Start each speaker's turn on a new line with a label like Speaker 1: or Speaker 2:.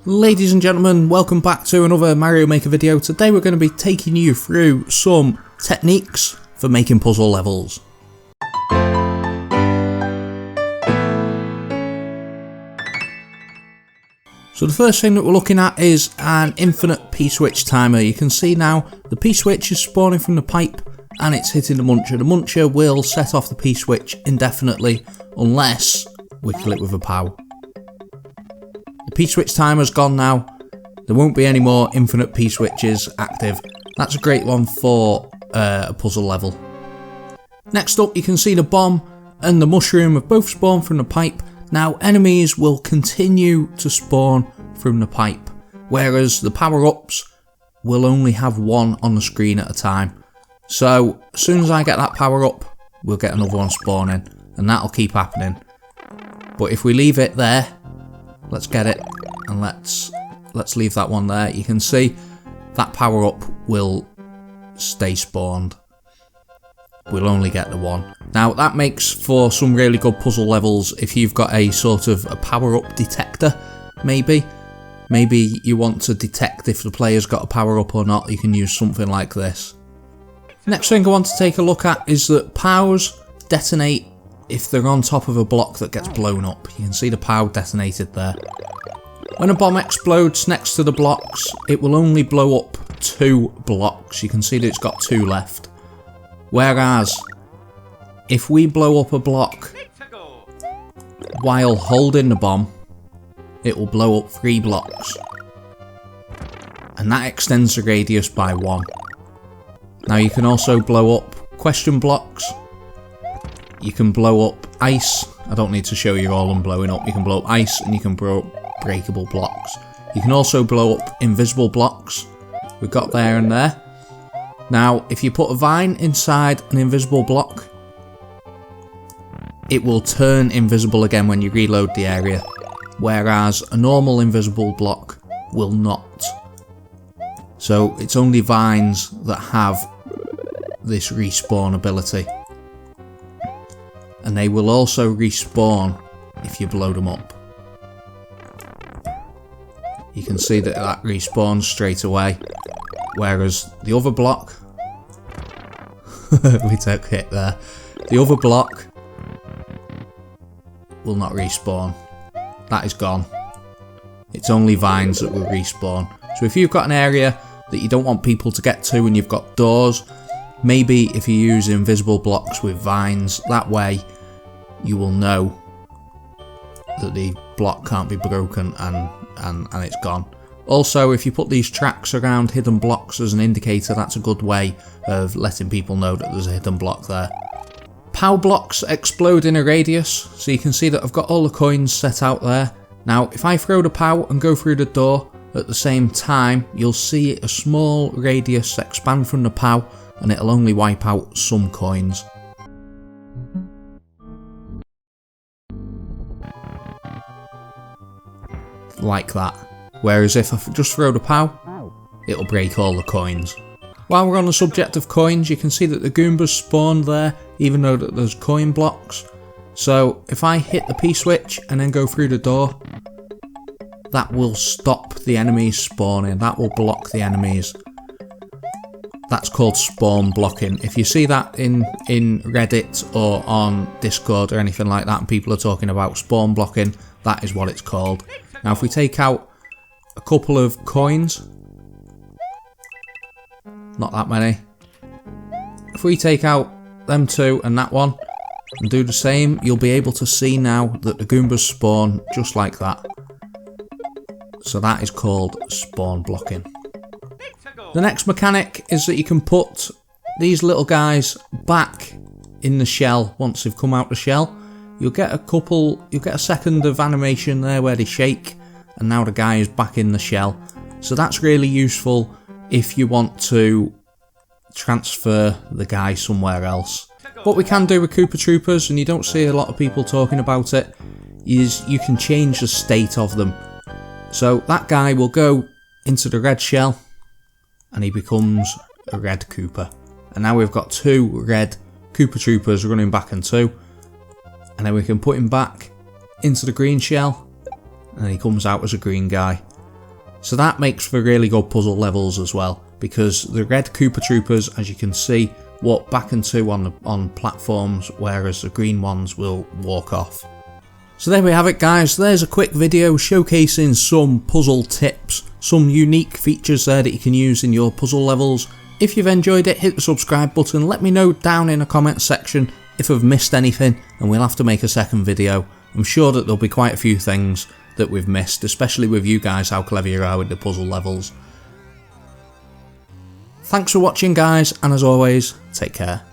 Speaker 1: Ladies and gentlemen, welcome back to another Mario Maker video. Today we're going to be taking you through some techniques for making puzzle levels. So the first thing that we're looking at is an infinite P-switch timer. You can see now the P-switch is spawning from the pipe and it's hitting the muncher. The muncher will set off the P-switch indefinitely unless we kill it with a POW. The P-switch timer's gone now. There won't be any more infinite P-switches active. That's a great one for a puzzle level. Next up, you can see the bomb and the mushroom have both spawned from the pipe. Now enemies will continue to spawn from the pipe, whereas the power-ups will only have one on the screen at a time. So as soon as I get that power-up, we'll get another one spawning, and that'll keep happening. But if we leave it there, let's get it, and let's leave that one there. You can see that power-up will stay spawned. We'll only get the one. Now that makes for some really good puzzle levels if you've got a sort of a power-up detector, maybe. Maybe you want to detect if the player's got a power-up or not, you can use something like this. Next thing I want to take a look at is that POWs detonate if they're on top of a block that gets blown up. You can see the POW detonated there. When a bomb explodes next to the blocks, it will only blow up 2 blocks. You can see that it's got 2 left. Whereas, if we blow up a block while holding the bomb, it will blow up 3 blocks. And that extends the radius by 1. Now you can also blow up question blocks. You can blow up ice. I don't need to show you all them blowing up. You can blow up ice and you can blow up breakable blocks. You can also blow up invisible blocks. We've got there and there. Now, if you put a vine inside an invisible block, it will turn invisible again when you reload the area, whereas a normal invisible block will not. So it's only vines that have this respawn ability. And they will also respawn if you blow them up. You can see that that respawns straight away. Whereas the other block, we took a hit there, the other block will not respawn. That is gone. It's only vines that will respawn. So if you've got an area that you don't want people to get to and you've got doors, maybe if you use invisible blocks with vines, that way you will know that the block can't be broken and it's gone. Also, if you put these tracks around hidden blocks as an indicator, that's a good way of letting people know that there's a hidden block there. POW blocks explode in a radius, so you can see that I've got all the coins set out there. Now, if I throw the POW and go through the door at the same time, you'll see a small radius expand from the POW and it'll only wipe out some coins. Like that. Whereas if I just throw the POW, it'll break all the coins. While we're on the subject of coins, you can see that the Goombas spawned there, even though that there's coin blocks. So if I hit the P-switch and then go through the door, that will stop the enemies spawning, that will block the enemies. That's called spawn blocking. If you see that in Reddit or on Discord or anything like that and people are talking about spawn blocking, that is what it's called. Now if we take out a couple of coins, not that many. If we take out them 2 and that one and do the same, you'll be able to see now that the Goombas spawn just like that. So that is called spawn blocking. The next mechanic is that you can put these little guys back in the shell once they've come out the shell. You'll get a second of animation there where they shake, and now the guy is back in the shell. So that's really useful if you want to transfer the guy somewhere else. What we can do with Koopa Troopers, and you don't see a lot of people talking about it, is you can change the state of them. So that guy will go into the red shell and he becomes a red Koopa. And now we've got 2 red Koopa Troopers running back and 2. And then we can put him back into the green shell and he comes out as a green guy. So that makes for really good puzzle levels as well, because the red Koopa Troopers, as you can see, walk back and two on platforms, whereas the green ones will walk off. So there we have it guys, there's a quick video showcasing some puzzle tips, some unique features there that you can use in your puzzle levels. If you've enjoyed it, hit the subscribe button, let me know down in the comments section if I've missed anything, and we'll have to make a second video. I'm sure that there'll be quite a few things that we've missed, especially with you guys, how clever you are with the puzzle levels. Thanks for watching guys, and as always, take care.